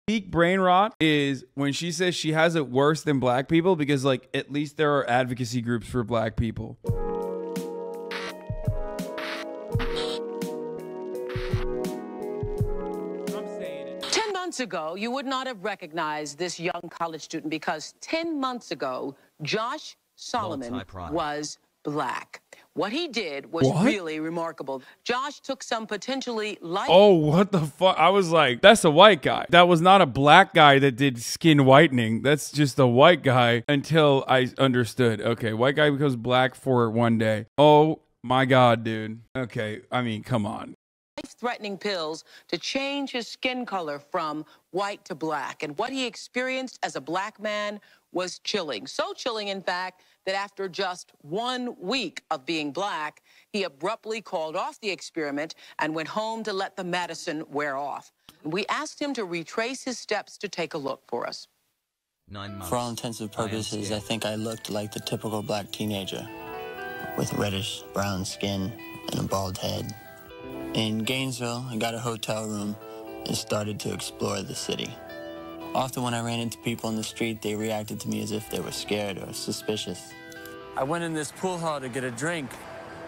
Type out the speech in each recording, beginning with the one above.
Peak brain rot is when she says she has it worse than black people because, like, at least there are advocacy groups for black people. 10 months ago, you would not have recognized this young college student because 10 months ago, Josh Solomon was black. What he did was really remarkable. Josh took some potentially light. Oh, what the fuck? I was like, that's a white guy. That was not a black guy that did skin whitening. That's just a white guy until I understood. Okay, white guy becomes black for one day. Oh my God, dude. Okay, I mean, come on. Life-threatening pills to change his skin color from white to black. And what he experienced as a black man was chilling. So chilling, in fact, that after just 1 week of being black, he abruptly called off the experiment and went home to let the medicine wear off. We asked him to retrace his steps to take a look for us. 9 months. For all intents and purposes, I think I looked like the typical black teenager with reddish brown skin and a bald head. In Gainesville, I got a hotel room and started to explore the city. Often when I ran into people in the street, they reacted to me as if they were scared or suspicious. I went in this pool hall to get a drink.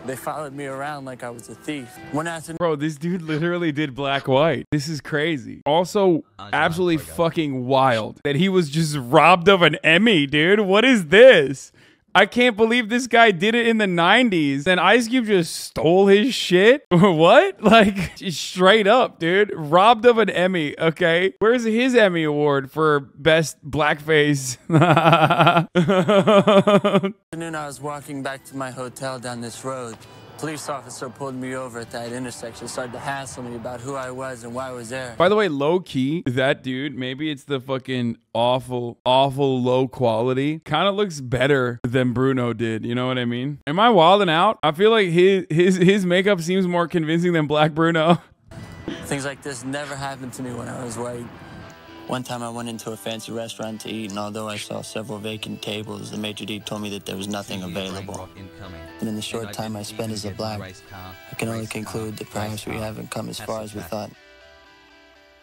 They followed me around like I was a thief. One afternoon, bro, this dude literally did black white. This is crazy. Also, absolutely fucking wild that he was just robbed of an Emmy, dude. What is this? I can't believe this guy did it in the 90s. And Ice Cube just stole his shit? What? Like, straight up, dude. Robbed of an Emmy, okay? Where's his Emmy award for best blackface? I was walking back to my hotel down this road. Police officer pulled me over at that intersection, started to hassle me about who I was and why I was there. By the way, low key, that dude, maybe it's the fucking awful low quality, kind of looks better than Bruno did. You know what I mean? Am I wilding out? I feel like his makeup seems more convincing than Black Bruno. Things like this never happened to me when I was white. One time I went into a fancy restaurant to eat, and although I saw several vacant tables, the maitre d' told me that there was nothing available. And in the short time I spent as a black, I can only conclude that perhaps we haven't come as far as we thought.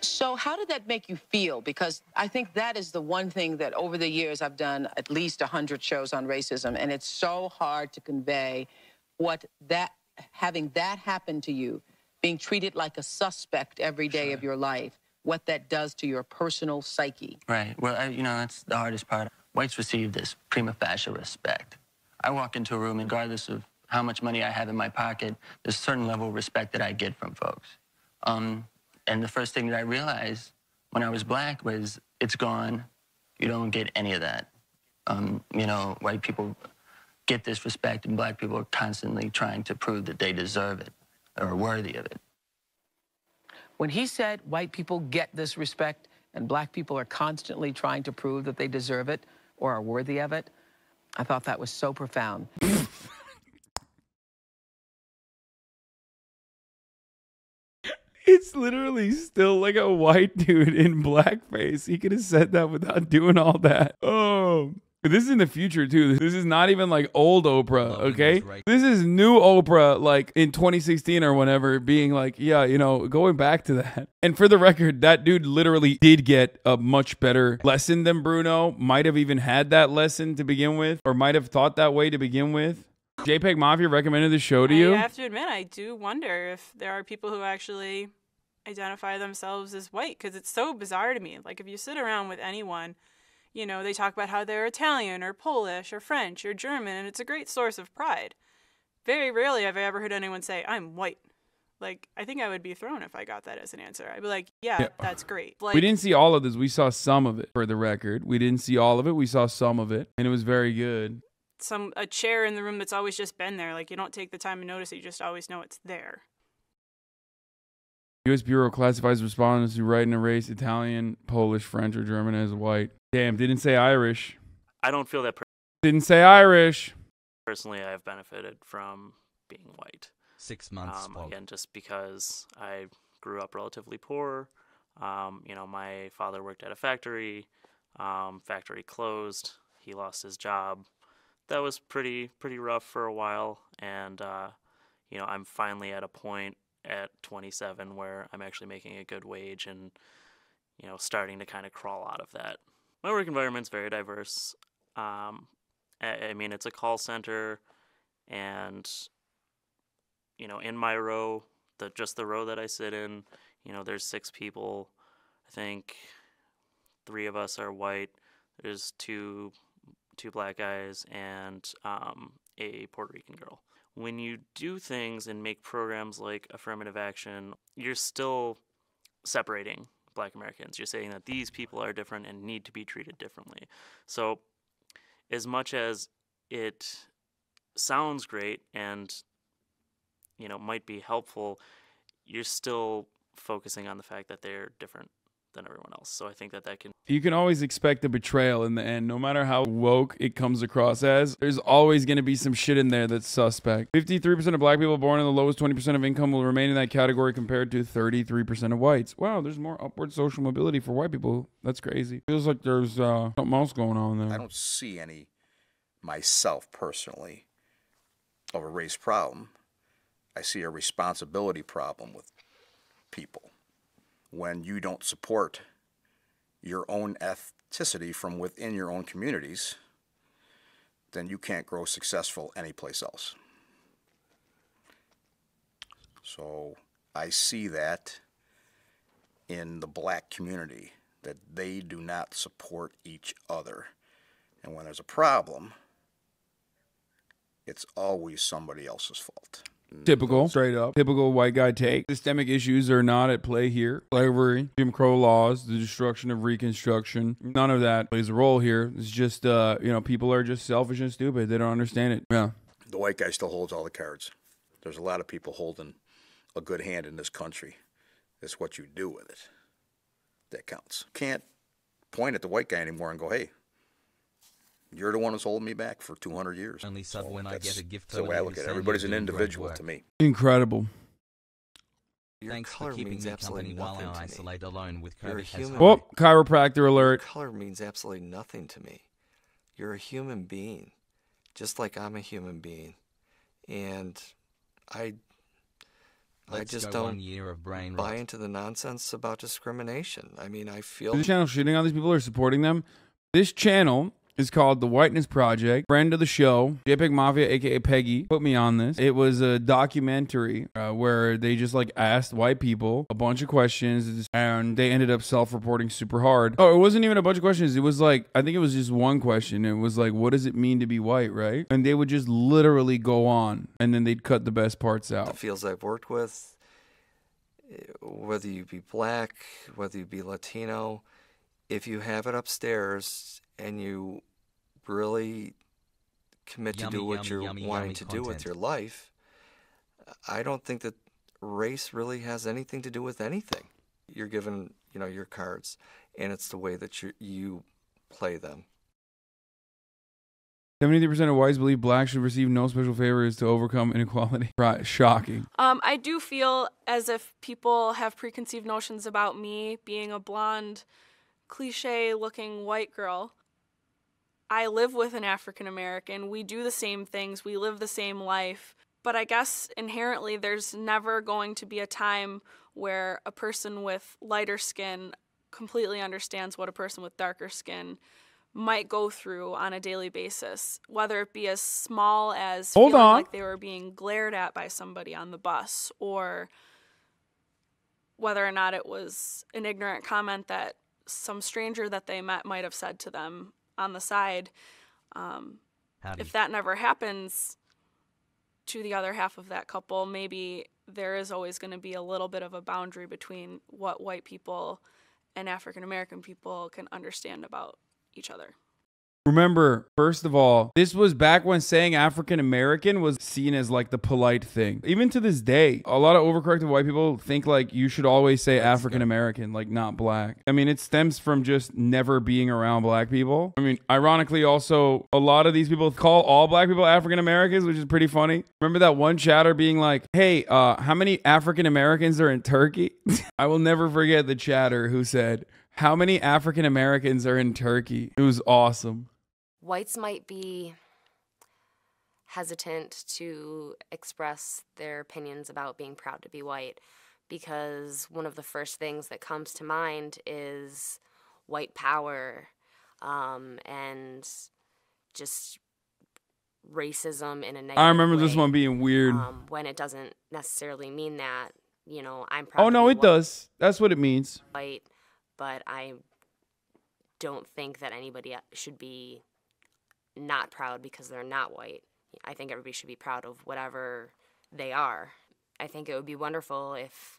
So how did that make you feel? Because I think that is the one thing that over the years I've done at least 100 shows on racism, and it's so hard to convey what having that happen to you, being treated like a suspect every day of your life, what that does to your personal psyche. Right. Well, you know, that's the hardest part. Whites receive this prima facie respect. I walk into a room, regardless of how much money I have in my pocket, there's a certain level of respect that I get from folks. And the first thing that I realized when I was black was, it's gone. You don't get any of that. You know, white people get this respect, and black people are constantly trying to prove that they deserve it or are worthy of it. When he said white people get this respect and black people are constantly trying to prove that they deserve it or are worthy of it, I thought that was so profound. It's literally still like a white dude in blackface. He could have said that without doing all that. Oh. This is in the future, too. This is not even like old Oprah, okay? This is new Oprah, like in 2016 or whatever, being like, yeah, you know, going back to that. And for the record, that dude literally did get a much better lesson than Bruno. Might have even had that lesson to begin with, or might have thought that way to begin with. JPEG Mafia recommended the show to you? I have to admit, I do wonder if there are people who actually identify themselves as white, because it's so bizarre to me. Like, if you sit around with anyone, you know, they talk about how they're Italian or Polish or French or German, and it's a great source of pride. Very rarely have I ever heard anyone say, I'm white. Like, I think I would be thrown if I got that as an answer. I'd be like, yeah. That's great. Like, we didn't see all of this. We saw some of it, for the record. We didn't see all of it. We saw some of it, and it was very good. A chair in the room that's always just been there. Like, you don't take the time to notice it. You just always know it's there. U.S. Bureau classifies respondents who write in a race Italian, Polish, French, or German as white. Damn, didn't say Irish. I don't feel that. Didn't say Irish. Personally, I have benefited from being white. 6 months. Again, just because I grew up relatively poor. You know, my father worked at a factory. Factory closed. He lost his job. That was pretty rough for a while. And, you know, I'm finally at a point at 27 where I'm actually making a good wage, and starting to kind of crawl out of that. My work environment's very diverse. I mean, it's a call center, and in my row, just the row that I sit in, there's 6 people. I think 3 of us are white. There's two black guys and a Puerto Rican girl. When you do things and make programs like affirmative action, you're still separating Black Americans. You're saying that these people are different and need to be treated differently. So as much as it sounds great and might be helpful, you're still focusing on the fact that they're different than everyone else. So I think that can... You can always expect a betrayal in the end. No matter how woke it comes across as, there's always going to be some shit in there that's suspect. 53% of black people born in the lowest 20% of income will remain in that category compared to 33% of whites. Wow, there's more upward social mobility for white people. That's crazy. Feels like there's something else going on there. I don't see any, myself personally, of a race problem. I see a responsibility problem with people. When you don't support your own ethnicity from within your own communities, then you can't grow successful anyplace else. So I see that in the black community, that they do not support each other. And when there's a problem, it's always somebody else's fault. Typical, straight up, typical white guy take. Systemic issues are not at play here. Slavery, Jim Crow laws, the destruction of Reconstruction, none of that plays a role here. It's just, people are just selfish and stupid. They don't understand it. Yeah. The white guy still holds all the cards. There's a lot of people holding a good hand in this country. It's what you do with it that counts. Can't point at the white guy anymore and go, hey, you're the one who's holding me back for 200 years. Only suffer when I get a gift. That's the way I look at it. Everybody's an individual to me. Incredible. Thanks for keeping me company while I isolate alone with COVID. Oh, chiropractor alert. Color means absolutely nothing to me. You're a human being, just like I'm a human being, and I just don't buy into the nonsense about discrimination. I mean, I feel this channel shitting on these people or supporting them. This channel is called the Whiteness Project. Friend of the show, JPEG Mafia, aka Peggy, put me on this. It was a documentary where they just asked white people a bunch of questions, and they ended up self-reporting super hard. Oh, it wasn't even a bunch of questions. It was I think it was just one question. It was what does it mean to be white, right? And they would just literally go on, and then they'd cut the best parts out. The fields I've worked with, whether you be black, whether you be Latino, if you have it upstairs and you really commit to do what you're wanting to do with your life, I don't think that race really has anything to do with anything. You're given, your cards, and it's the way that you play them. 73% of whites believe blacks should receive no special favors to overcome inequality. Right, shocking. I do feel as if people have preconceived notions about me being a blonde, cliche-looking white girl. I live with an African American. We do the same things. We live the same life. But I guess inherently there's never going to be a time where a person with lighter skin completely understands what a person with darker skin might go through on a daily basis, whether it be as small as feeling like they were being glared at by somebody on the bus, or whether or not it was an ignorant comment that some stranger that they met might have said to them on the side. If that never happens to the other half of that couple, maybe there is always going to be a little bit of a boundary between what white people and African American people can understand about each other. Remember, first of all, this was back when saying African American was seen as the polite thing. Even to this day, a lot of overcorrected white people think you should always say African American, not black. I mean, it stems from just never being around black people. I mean, ironically, also, a lot of these people call all black people African Americans, which is pretty funny. Remember that one chatter being like, hey, how many African Americans are in Turkey? I will never forget the chatter who said, how many African Americans are in Turkey? It was awesome. Whites might be hesitant to express their opinions about being proud to be white because one of the first things that comes to mind is white power, and just racism in a negative I remember way, this one being weird. when it doesn't necessarily mean that, you know, I'm Oh, no, probably it does. That's what it means. white, but I don't think that anybody should be not proud because they're not white. I think everybody should be proud of whatever they are. I think it would be wonderful if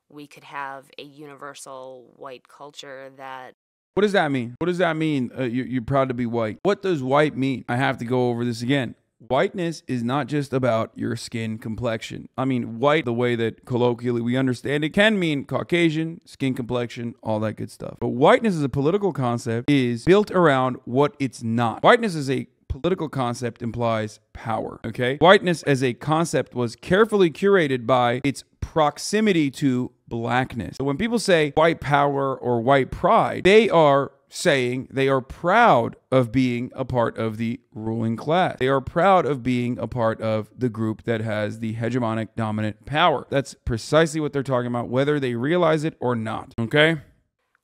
we could have a universal white culture that... What does that mean? What does that mean? You're proud to be white. What does white mean? I have to go over this again. Whiteness is not just about your skin complexion. I mean, white, the way that colloquially we understand it, can mean Caucasian, skin complexion, all that good stuff. But whiteness as a political concept is built around what it's not. Whiteness as a political concept implies power, okay? Whiteness as a concept was carefully curated by its proximity to blackness. So when people say white power or white pride, they are saying they are proud of being a part of the ruling class. They are proud of being a part of the group that has the hegemonic dominant power. That's precisely what they're talking about, whether they realize it or not, okay?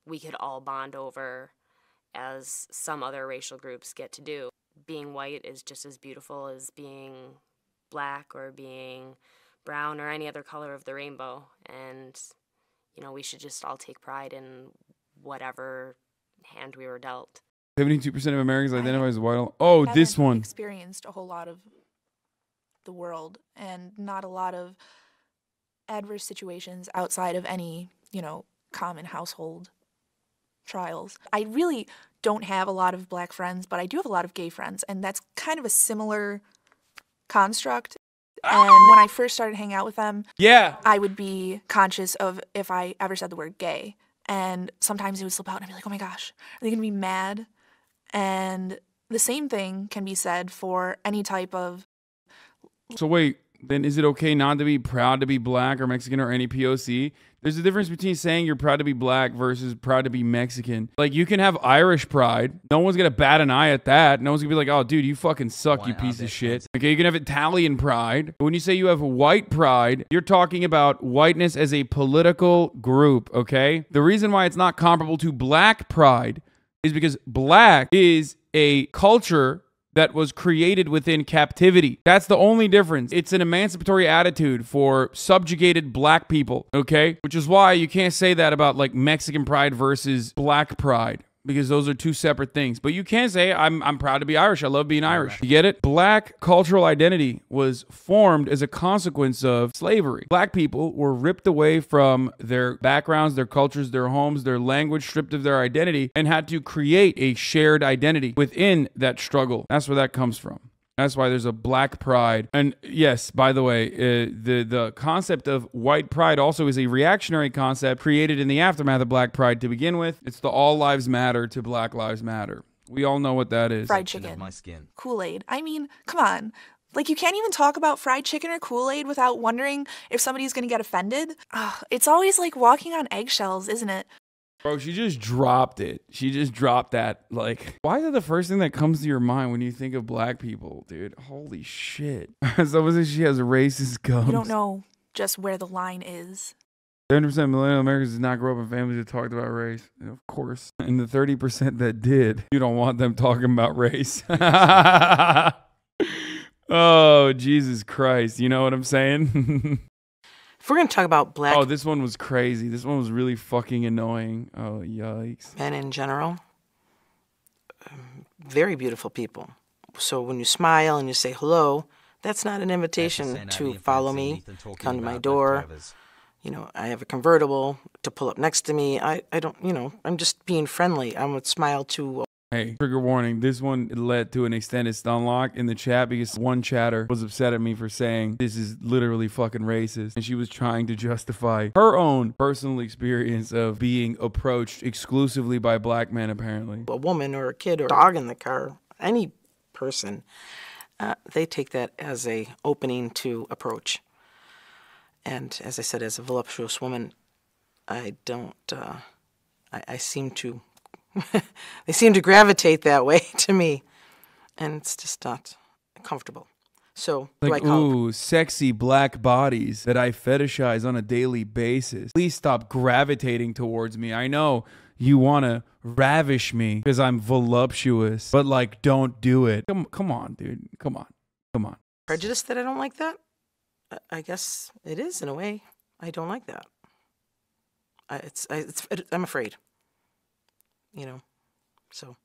we could all bond over as some other racial groups get to do. Being white is just as beautiful as being black or being brown or any other color of the rainbow. And, you know, we should just all take pride in whatever hand we were dealt. 72% of Americans identify as white. Oh, this one. Experienced a whole lot of the world and not a lot of adverse situations outside of any, you know, common household trials. I really don't have a lot of black friends, but I do have a lot of gay friends, and that's kind of a similar construct. And when I first started hanging out with them, I would be conscious of if I ever said the word gay. And sometimes it would slip out and I'd be like, oh my gosh, are they going to be mad? And the same thing can be said for any type of... So wait, then is it okay not to be proud to be black or Mexican or any POC? There's a difference between saying you're proud to be black versus proud to be Mexican. Like, you can have Irish pride. No one's going to bat an eye at that. No one's going to be like, oh, dude, you fucking suck, you piece of shit. Okay, you can have Italian pride. But when you say you have white pride, you're talking about whiteness as a political group, okay? The reason why it's not comparable to black pride is because black is a culture that was created within captivity. That's the only difference. It's an emancipatory attitude for subjugated black people, okay? Which is why you can't say that about like Mexican pride versus black pride, because those are two separate things. But you can say, I'm proud to be Irish. I love being Irish. You get it? Black cultural identity was formed as a consequence of slavery. Black people were ripped away from their backgrounds, their cultures, their homes, their language, stripped of their identity, and had to create a shared identity within that struggle. That's where that comes from. That's why there's a black pride. And yes, by the way, the concept of white pride also is a reactionary concept created in the aftermath of black pride to begin with. It's the all lives matter to Black Lives Matter. We all know what that is. Fried chicken, Kool-Aid. I mean, come on. Like, you can't even talk about fried chicken or Kool-Aid without wondering if somebody's going to get offended. It's always like walking on eggshells, isn't it? Bro, she just dropped it. She just dropped that. Like, why is that the first thing that comes to your mind when you think of black people, dude? Holy shit. Someone says she has racist gums. You don't know just where the line is. 70% of millennial Americans did not grow up in families that talked about race. Of course. And the 30% that did, you don't want them talking about race. Oh, Jesus Christ. You know what I'm saying? If we're going to talk about black... Oh, this one was crazy. This one was really fucking annoying. Oh, yikes. Men in general, very beautiful people. So when you smile and you say hello, that's not an invitation to follow me, come to my door. You know, I have a convertible to pull up next to me. I don't, you know, I'm just being friendly. I would smile to... Hey, trigger warning, this one led to an extended stun lock in the chat because one chatter was upset at me for saying this is literally fucking racist. And she was trying to justify her own personal experience of being approached exclusively by black men, apparently. A woman or a kid or a dog in the car, any person, they take that as a opening to approach. And as I said, as a voluptuous woman, I don't, I seem to... they seem to gravitate that way to me, and it's just not comfortable. So, like, ooh, sexy black bodies that I fetishize on a daily basis. Please stop gravitating towards me. I know you want to ravish me because I'm voluptuous, but like, don't do it. Come on, dude. Come on. Prejudice that I don't like that? I guess it is in a way. I don't like that. I'm afraid. You know, so.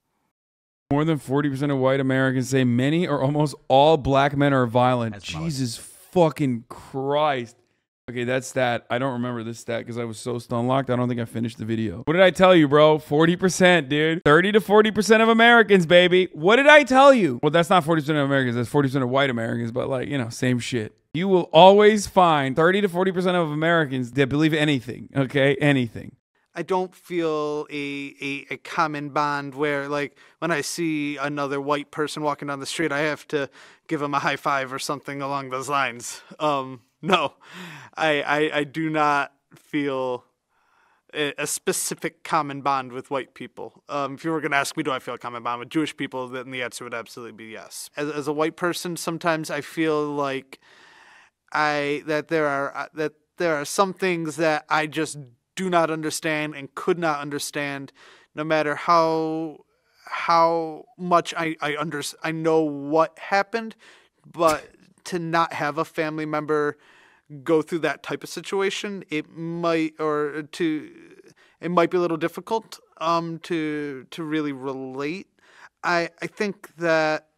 More than 40% of white Americans say many or almost all black men are violent. That's Jesus fucking Christ. Okay, that's that. I don't remember this stat because I was so stun locked. I don't think I finished the video. What did I tell you, bro? 40%, dude. 30 to 40% of Americans, baby. What did I tell you? Well, that's not 40% of Americans. That's 40% of white Americans, but like, you know, same shit. You will always find 30 to 40% of Americans that believe anything, okay? Anything. I don't feel a common bond where, like, when I see another white person walking down the street, I have to give them a high five or something along those lines. No, I do not feel a specific common bond with white people. If you were going to ask me, do I feel a common bond with Jewish people, then the answer would absolutely be yes. As a white person, sometimes I feel like there are some things that I just do not understand and could not understand, no matter how much I know what happened, but to not have a family member go through that type of situation, it might be a little difficult to really relate. I think that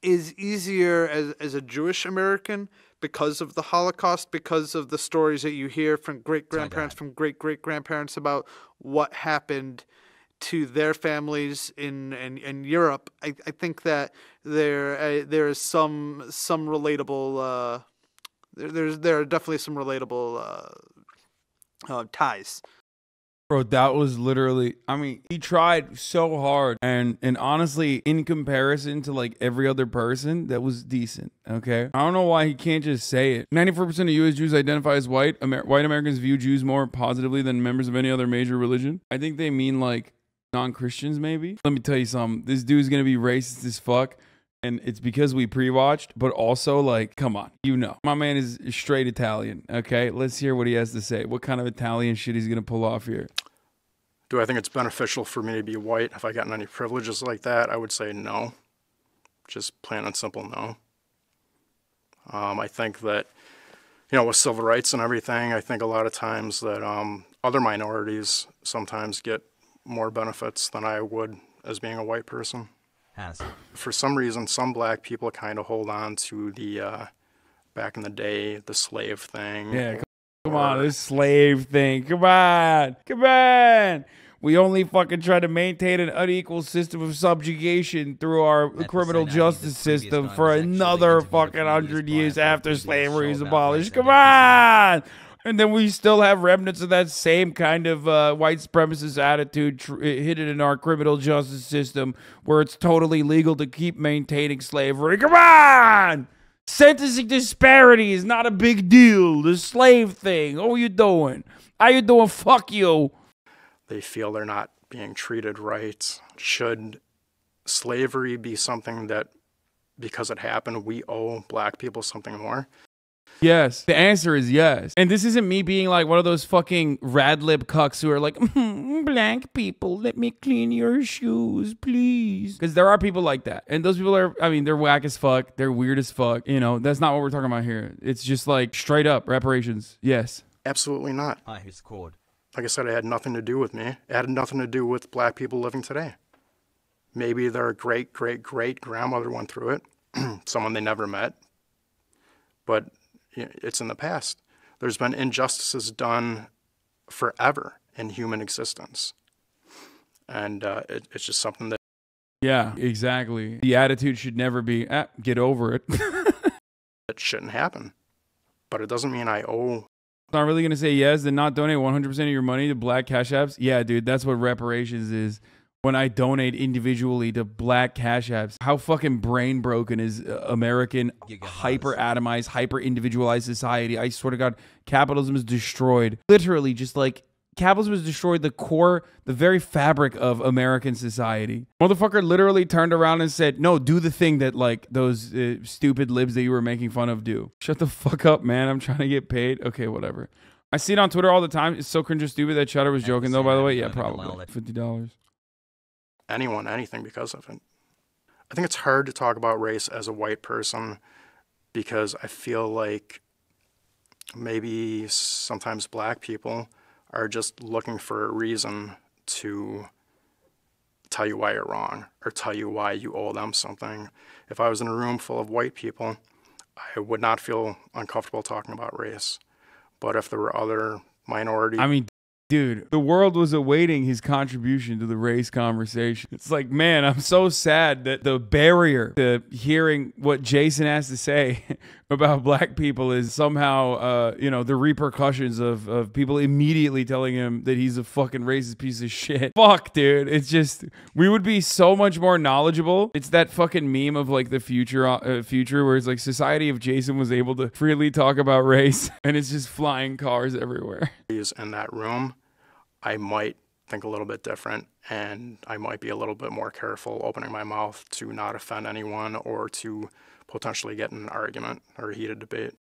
is easier as a Jewish American because of the Holocaust, because of the stories that you hear from great-grandparents, from great-great-grandparents about what happened to their families in Europe. I think that there is some relatable there are definitely some relatable ties. Bro, that was literally, I mean, he tried so hard, and honestly, in comparison to like every other person, that was decent, okay? I don't know why he can't just say it. 94% of U.S. Jews identify as white. White Americans view Jews more positively than members of any other major religion. I think they mean like non-Christians maybe. Let me tell you something. This dude's gonna be racist as fuck. And it's because we pre-watched, but also, like, come on, you know. My man is straight Italian, okay? Let's hear what he has to say. What kind of Italian shit he's going to pull off here. Do I think it's beneficial for me to be white? Have I gotten any privileges like that? I would say no. Just plain and simple no. I think that, you know, with civil rights and everything, I think a lot of times that other minorities sometimes get more benefits than I would as being a white person. For some reason, some black people kind of hold on to the, back in the day, the slave thing. Yeah, come on, this slave thing. Come on. We only fucking try to maintain an unequal system of subjugation through our criminal justice system for another fucking 100 years after slavery is abolished. Come on! And then we still have remnants of that same kind of white supremacist attitude hidden in our criminal justice system where it's totally legal to keep maintaining slavery. Come on! Sentencing disparity is not a big deal. The slave thing. What are you doing? How you doing? Fuck you. They feel they're not being treated right. Should slavery be something that, because it happened, we owe black people something more? Yes. The answer is yes. And this isn't me being like one of those fucking rad lib cucks who are like, black people, let me clean your shoes, please. Because there are people like that. And those people are, I mean, they're whack as fuck. They're weird as fuck. You know, that's not what we're talking about here. It's just like straight up reparations. Yes. Absolutely not. Here's chord. Like I said, it had nothing to do with me. It had nothing to do with black people living today. Maybe their great-great-great-grandmother went through it. Someone they never met. But it's in the past. There's been injustices done forever in human existence. And it's just something that... Yeah, exactly. The attitude should never be, get over it. It shouldn't happen. But it doesn't mean I owe... Not really going to say yes, then not donate 100% of your money to black cash apps? Yeah, dude, that's what reparations is. When I donate individually to black cash apps. How fucking brain broken is American hyper-atomized, hyper-individualized society? I swear to God, capitalism is destroyed. Literally just like Capitalism has destroyed the core, the very fabric of American society. Motherfucker literally turned around and said, no, do the thing that like those stupid libs that you were making fun of do. Shut the fuck up, man. I'm trying to get paid. Okay, whatever. I see it on Twitter all the time. It's so cringe and stupid that Cheddar was joking though, by the way. Yeah, probably. $50. Anyone, anything because of it. I think it's hard to talk about race as a white person because I feel like maybe sometimes black people are just looking for a reason to tell you why you're wrong or tell you why you owe them something. If I was in a room full of white people, I would not feel uncomfortable talking about race. But if there were other minorities... I mean, dude, the world was awaiting his contribution to the race conversation. It's like, man, I'm so sad that the barrier to hearing what Jason has to say about black people is somehow, you know, the repercussions of people immediately telling him that he's a fucking racist piece of shit. Fuck, dude. It's just, we would be so much more knowledgeable. It's that fucking meme of like the future where it's like society if Jason was able to freely talk about race and it's just flying cars everywhere. In that room, I might think a little bit different and I might be a little bit more careful opening my mouth to not offend anyone or to potentially get in an argument or a heated debate.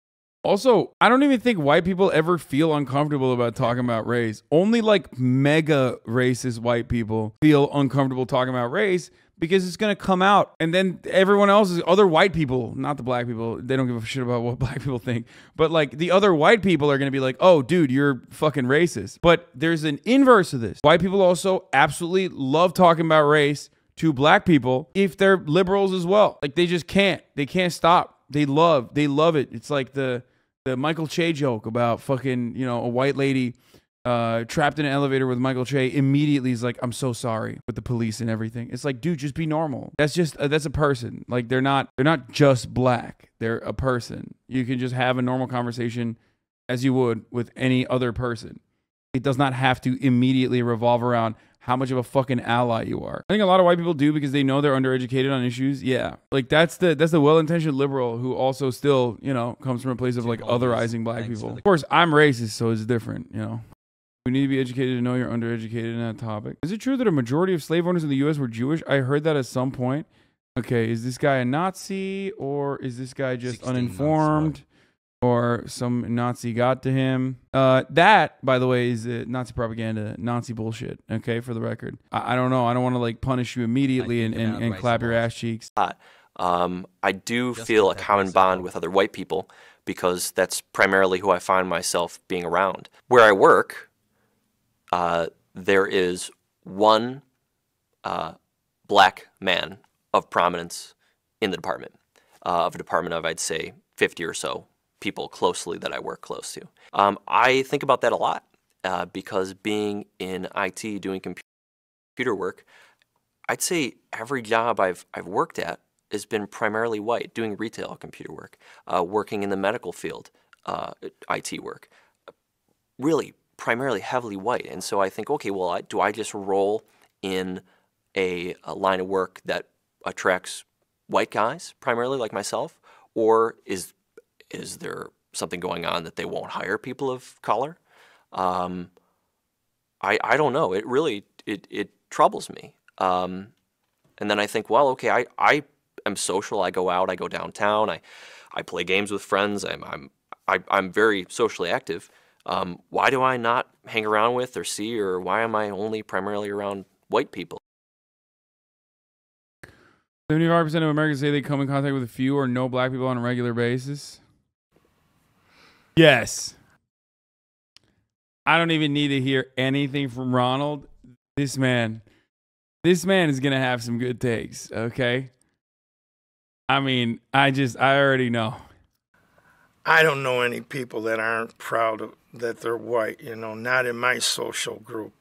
Also, I don't even think white people ever feel uncomfortable about talking about race. Only like mega racist white people feel uncomfortable talking about race because it's going to come out. And then everyone else is other white people, not the black people. They don't give a shit about what black people think. But like the other white people are going to be like, oh, dude, you're fucking racist. But there's an inverse of this. White people also absolutely love talking about race to black people if they're liberals as well. Like they just can't. They can't stop. They love it. It's like the Michael Che joke about fucking, you know, a white lady trapped in an elevator with Michael Che immediately is like, I'm so sorry with the police and everything. It's like, dude, just be normal. That's just that's a person. Like they're not just black. They're a person. You can just have a normal conversation as you would with any other person. It does not have to immediately revolve around how much of a fucking ally you are. I think a lot of white people do because they know they're undereducated on issues. Yeah. Like that's the well-intentioned liberal who also still, you know, comes from a place of like otherizing black people. Of course, I'm racist, so it's different, you know. You need to be educated to know you're undereducated in that topic. Is it true that a majority of slave owners in the U.S. were Jewish? I heard that at some point. Okay, is this guy a Nazi or is this guy just uninformed? Or some Nazi got to him. That, by the way, is Nazi propaganda, Nazi bullshit, okay, for the record. I don't know. I don't want to, like, punish you immediately and clap your ass cheeks. I do feel a common bond with other white people because that's primarily who I find myself being around. Where I work, there is one black man of prominence in the department, of a department of, I'd say, 50 or so people closely that I work close to. I think about that a lot because being in IT, doing computer work, I'd say every job I've worked at has been primarily white, doing retail computer work, working in the medical field, IT work, really primarily heavily white. And so I think, okay, well, do I just roll in a line of work that attracts white guys primarily like myself, or is there something going on that they won't hire people of color? I don't know. It really it troubles me. And then I think, well, okay, I am social. I go out. I go downtown. I play games with friends. I'm very socially active. Why do I not hang around with or see, or why am I only primarily around white people? 75% of Americans say they come in contact with a few or no black people on a regular basis. Yes. I don't even need to hear anything from Ronald. This man is going to have some good takes, okay? I mean, I already know. I don't know any people that aren't proud of that they're white, you know, not in my social group.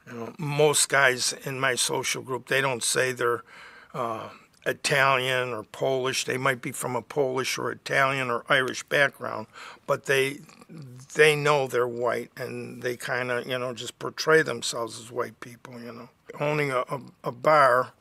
You know, most guys in my social group, they don't say they're Italian or Polish. They might be from a Polish or Italian or Irish background, but they know they're white, and they kind of, you know, just portray themselves as white people, you know. Owning a bar,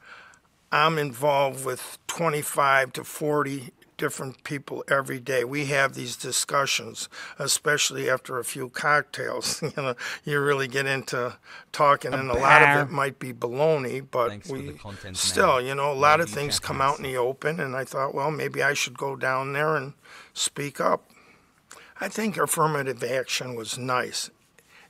I'm involved with 25 to 40 different people every day. We have these discussions, especially after a few cocktails. You know, you really get into talking, and a lot of it might be baloney, but we still, you know, a lot of things come out in the open, and I thought, well, maybe I should go down there and speak up. I think affirmative action was nice.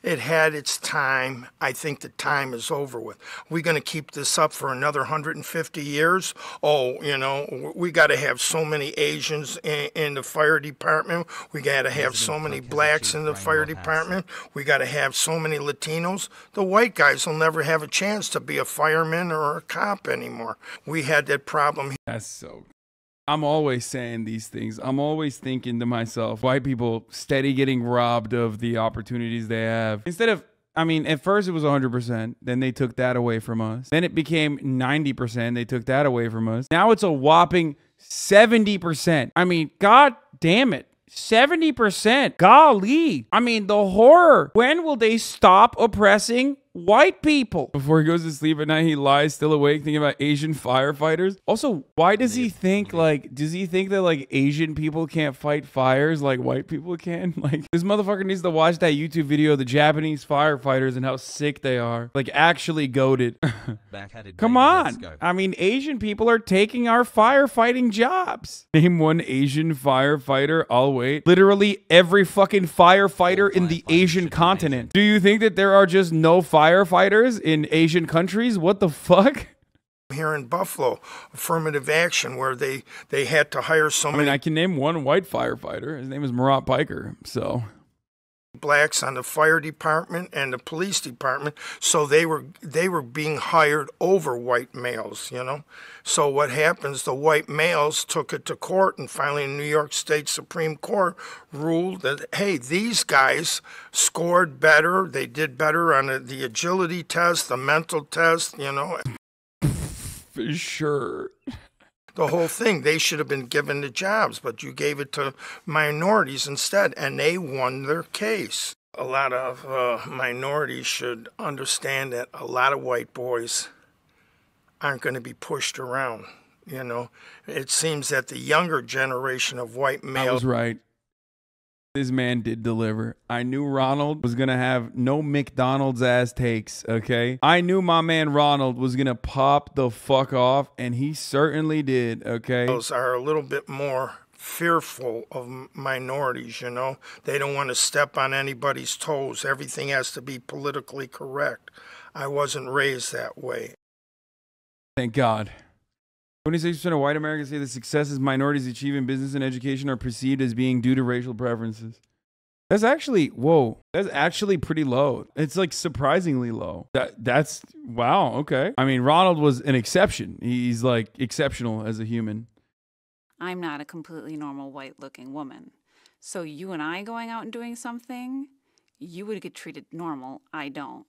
It had its time. I think the time is over with. We're going to keep this up for another 150 years. Oh, you know, we got to have so many Asians in the fire department. We got to have so many blacks in the fire department. We got to have so many Latinos. The white guys will never have a chance to be a fireman or a cop anymore. We had that problem. That's so. I'm always saying these things. I'm always thinking to myself, white people steady getting robbed of the opportunities they have. Instead of, I mean, at first it was 100%. Then they took that away from us. Then it became 90%. They took that away from us. Now it's a whopping 70%. I mean, God damn it. 70%. Golly. I mean, the horror. When will they stop oppressing white people? Before he goes to sleep at night, he lies still awake thinking about Asian firefighters. Also, why does he think does he think that like Asian people can't fight fires like white people can? Like, this motherfucker needs to watch that YouTube video of the Japanese firefighters and how sick they are. Like, actually goated. Come on. I mean, Asian people are taking our firefighting jobs. Name one Asian firefighter. I'll wait. Literally every fucking firefighter in the Asian continent. Do you think that there are just no firefighters in Asian countries? What the fuck? Here in Buffalo, affirmative action, where they had to hire so many. I mean, I can name one white firefighter. His name is Murat Piker. So blacks on the fire department and the police department, so they were being hired over white males, you know. So what happens, the white males took it to court, and finally the New York State Supreme Court ruled that, hey, these guys scored better, they did better on the agility test, the mental test, you know. For sure. The whole thing, they should have been given the jobs, but you gave it to minorities instead, and they won their case. A lot of minorities should understand that a lot of white boys aren't going to be pushed around, you know. It seems that the younger generation of white males... I was right. This man did deliver. I knew Ronald was going to have no McDonald's ass takes, okay? I knew my man Ronald was going to pop the fuck off, and he certainly did, okay? Those are a little bit more fearful of minorities, you know? They don't want to step on anybody's toes. Everything has to be politically correct. I wasn't raised that way. Thank God. 26% of white Americans say the successes minorities achieve in business and education are perceived as being due to racial preferences. That's actually, whoa, that's actually pretty low. It's like surprisingly low. That's, wow, okay. I mean, Ronald was an exception. He's like exceptional as a human. I'm not a completely normal white looking woman. So you and I going out and doing something, you would get treated normal. I don't.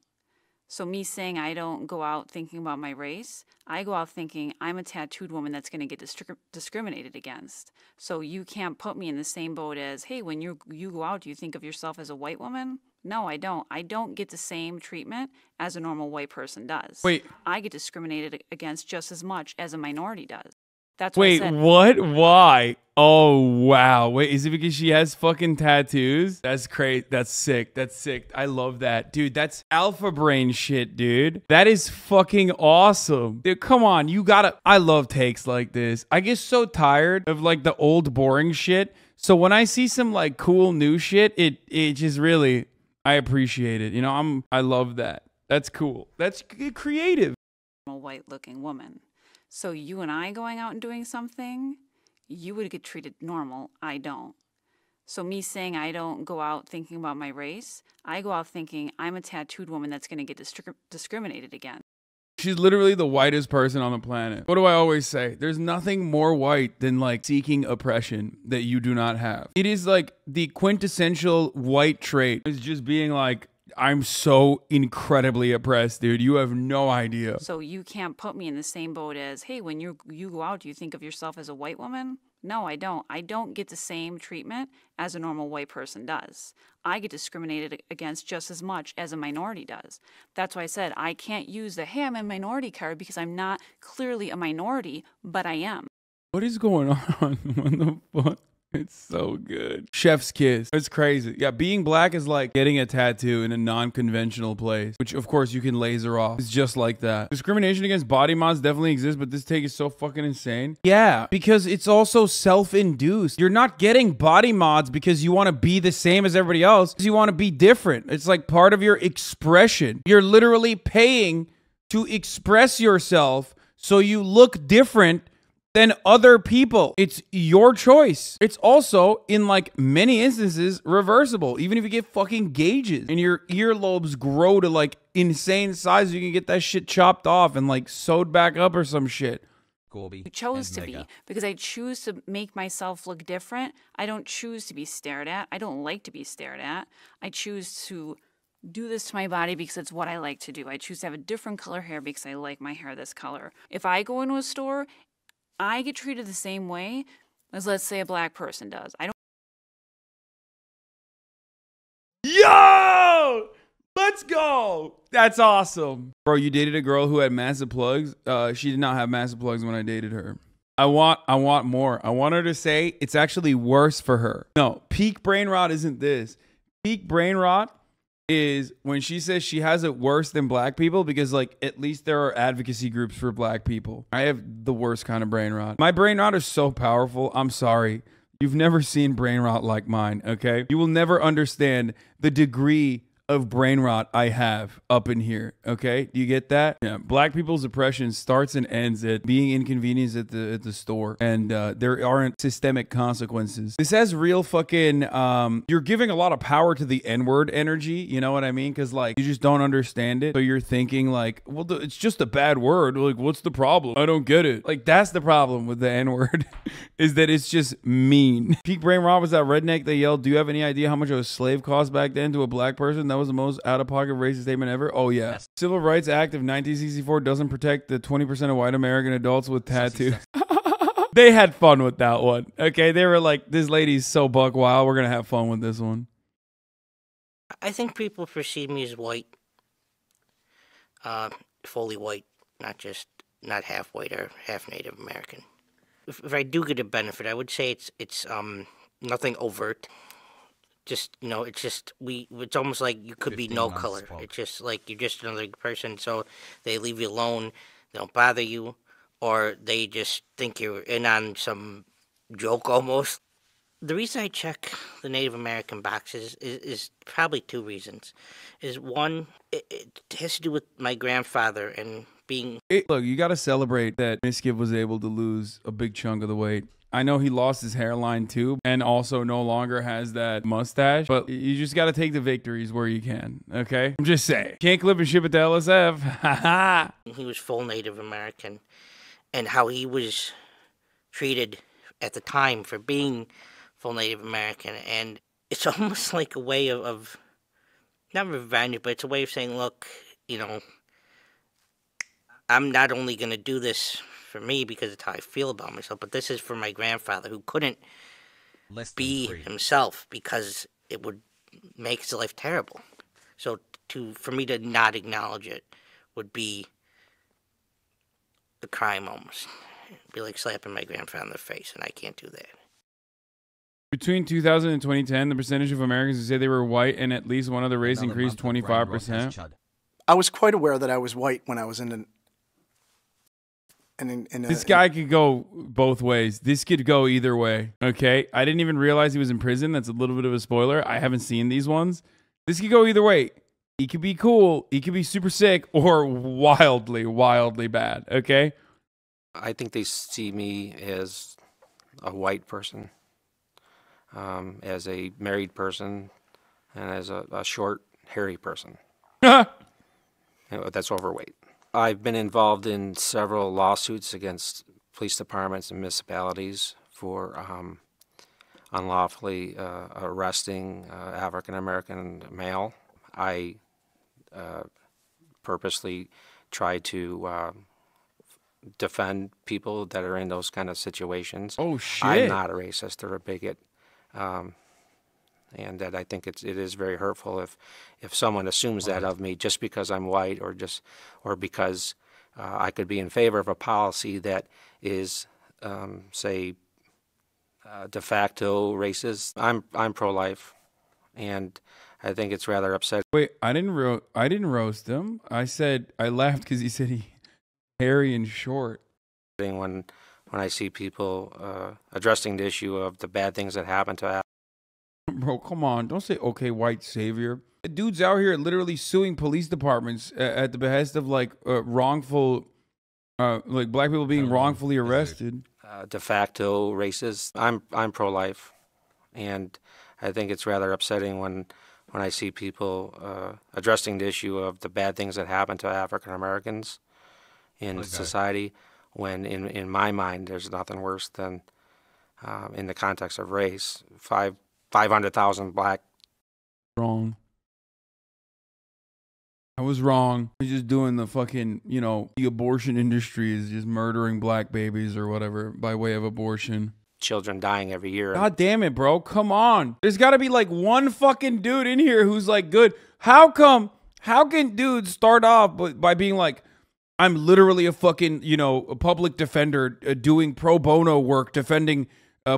So me saying I don't go out thinking about my race, I go out thinking I'm a tattooed woman that's going to get discriminated against. So you can't put me in the same boat as, hey, when you go out, do you think of yourself as a white woman? No, I don't. I don't get the same treatment as a normal white person does. Wait. I get discriminated against just as much as a minority does. That's what I Wait, said. what? Why? Oh, wow. Wait, is it because she has fucking tattoos? That's crazy. That's sick. That's sick. I love that. Dude, that's alpha brain shit, dude. That is fucking awesome. Dude, come on. You gotta... I love takes like this. I get so tired of like the old boring shit. So when I see some like cool new shit, it just really... I appreciate it. You know, I love that. That's cool. That's creative. I'm a white looking woman. So you and I going out and doing something, you would get treated normal. I don't. So me saying I don't go out thinking about my race, I go out thinking I'm a tattooed woman that's going to get discriminated against. She's literally the whitest person on the planet. What do I always say? There's nothing more white than like seeking oppression that you do not have. It is like the quintessential white trait is just being like, I'm so incredibly oppressed, dude. You have no idea. So you can't put me in the same boat as, hey, when you go out, do you think of yourself as a white woman? No, I don't. I don't get the same treatment as a normal white person does. I get discriminated against just as much as a minority does. That's why I said I can't use the, hey, I'm a minority card because I'm not clearly a minority, but I am. What is going on? What the fuck? It's so good. Chef's kiss. It's crazy. Yeah, being black is like getting a tattoo in a non-conventional place, which of course you can laser off. It's just like that. Discrimination against body mods definitely exists, but this take is so fucking insane. Yeah, because it's also self-induced. You're not getting body mods because you want to be the same as everybody else. You want to be different. It's like part of your expression. You're literally paying to express yourself so you look different than other people. It's your choice. It's also, in like many instances, reversible. Even if you get fucking gauges and your earlobes grow to like insane size, you can get that shit chopped off and like sewed back up or some shit. I chose to be because I choose to make myself look different. I don't choose to be stared at. I don't like to be stared at. I choose to do this to my body because it's what I like to do. I choose to have a different color hair because I like my hair this color. If I go into a store, I get treated the same way as, let's say, a black person does. I don't. Yo! Let's go! That's awesome. Bro, you dated a girl who had massive plugs? She did not have massive plugs when I dated her. I want more. I want her to say it's actually worse for her. No, peak brain rot isn't this. Peak brain rot is when she says she has it worse than black people because, like, at least there are advocacy groups for black people. I have the worst kind of brain rot. My brain rot is so powerful. I'm sorry. You've never seen brain rot like mine, okay? You will never understand the degree of brain rot I have up in here, okay? Do you get that? Yeah, black people's oppression starts and ends at being inconvenienced at the store, and there aren't systemic consequences. This has real fucking, you're giving a lot of power to the N-word energy, you know what I mean? Because, like, you just don't understand it, so you're thinking, like, well, it's just a bad word. Like, what's the problem? I don't get it. Like, that's the problem with the N-word, is that it's just mean. Peak brain rot was that redneck that yelled, "Do you have any idea how much a slave cost back then to a black person?" That was the most out-of-pocket racist statement ever. Oh, yeah. Yes. Civil Rights Act of 1964 doesn't protect the 20% of white American adults with tattoos. They had fun with that one. Okay, they were like, this lady's so buck wild. We're going to have fun with this one. I think people perceive me as white. Fully white, not half white or half Native American. If I do get a benefit, I would say it's nothing overt. Just, you know, it's almost like you could be no color. It's just like you're just another person, so they leave you alone, they don't bother you, or they just think you're in on some joke almost. The reason I check the Native American boxes is probably two reasons. Is one, it has to do with my grandfather and being... Look, you got to celebrate that Miskiv was able to lose a big chunk of the weight. I know he lost his hairline too, and also no longer has that mustache, but you just got to take the victories where you can, okay? I'm just saying. Can't clip and ship it to LSF. He was full Native American, and how he was treated at the time for being full Native American, and it's almost like a way of not revenge, but it's a way of saying, look, you know, I'm not only going to do this for me because it's how I feel about myself, but this is for my grandfather who couldn't be himself because it would make his life terrible. So for me to not acknowledge it would be a crime almost. It'd be like slapping my grandfather in the face, and I can't do that. Between 2000 and 2010, the percentage of Americans who say they were white and at least one other race increased 25%. I was quite aware that I was white when I was in this guy could go both ways. This could go either way, okay? I didn't even realize he was in prison. That's a little bit of a spoiler. I haven't seen these ones. This could go either way. He could be cool. He could be super sick or wildly, wildly bad, okay? I think they see me as a white person, as a married person, and as a short, hairy person. That's overweight. I've been involved in several lawsuits against police departments and municipalities for unlawfully arresting African-American male. I purposely try to defend people that are in those kind of situations. Oh, shit. I'm not a racist or a bigot. And that I think it is very hurtful if someone assumes that of me just because I'm white or because I could be in favor of a policy that is say de facto racist. I'm pro-life, and I think it's rather upsetting. Wait, I didn't roast him. I said I laughed because he said he hairy and short. When I see people addressing the issue of the bad things that happen to us. Bro, come on. Don't say, okay, white savior. The dude's out here literally suing police departments at the behest of like wrongful, like black people being wrongfully arrested. De facto racist. I'm pro-life, and I think it's rather upsetting when I see people addressing the issue of the bad things that happen to African Americans in society, when in my mind there's nothing worse than in the context of race, 500,000 black. Wrong. I was wrong. He's just doing the fucking, you know, the abortion industry is just murdering black babies or whatever by way of abortion. Children dying every year. God damn it, bro. Come on. There's got to be like one fucking dude in here who's like good. How can dudes start off by being like, I'm literally a fucking, you know, a public defender doing pro bono work defending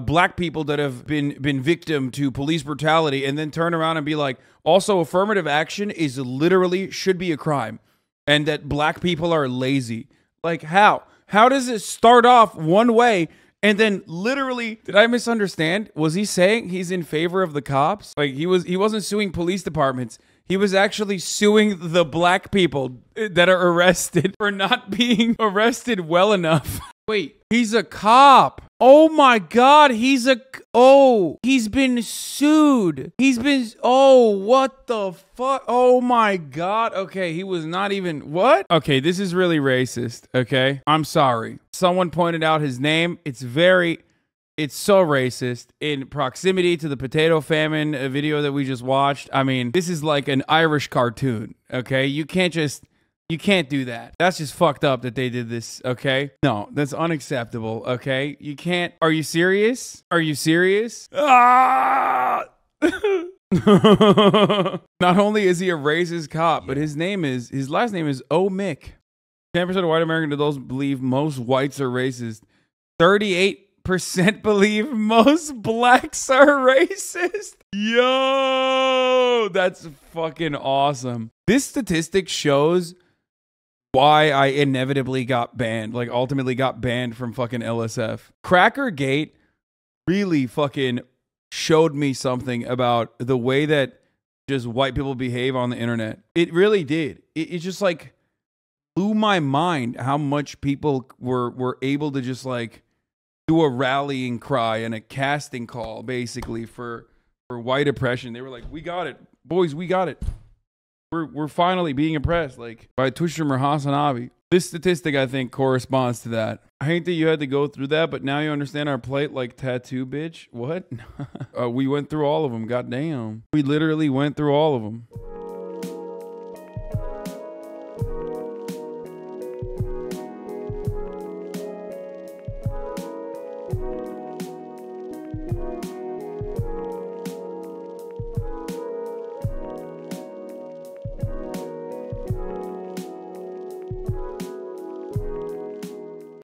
black people that have been victim to police brutality, and then turn around and be like, also affirmative action is literally should be a crime, and that black people are lazy. Like how does it start off one way and then literally, did I misunderstand? Was he saying he's in favor of the cops? Like he wasn't suing police departments. He was actually suing the black people that are arrested for not being arrested well enough. Wait, he's a cop. Oh my God, he's been sued. Oh, what the fuck? Oh my God. Okay, he was not even, what? Okay, this is really racist, okay? I'm sorry. Someone pointed out his name. It's so racist in proximity to the potato famine video that we just watched. I mean, this is like an Irish cartoon, okay? You can't do that. That's just fucked up that they did this, okay? No, that's unacceptable, okay? You can't. Are you serious? Are you serious? Ah! Not only is he a racist cop, but his last name is O. Mick. 10% of white American adults believe most whites are racist. 38% believe most blacks are racist. Yo, that's fucking awesome. This statistic shows why I inevitably got banned, like ultimately got banned from fucking LSF. Crackergate really fucking showed me something about the way that just white people behave on the internet. It really did. It just like blew my mind how much people were able to just like do a rallying cry and a casting call basically for white oppression. They were like, we got it, boys, we got it. We're finally being oppressed, like by Tushim or Hasanabi. This statistic, I think, corresponds to that. I hate that you had to go through that, but now you understand our plight like tattoo, bitch. What? We went through all of them. Goddamn. We literally went through all of them.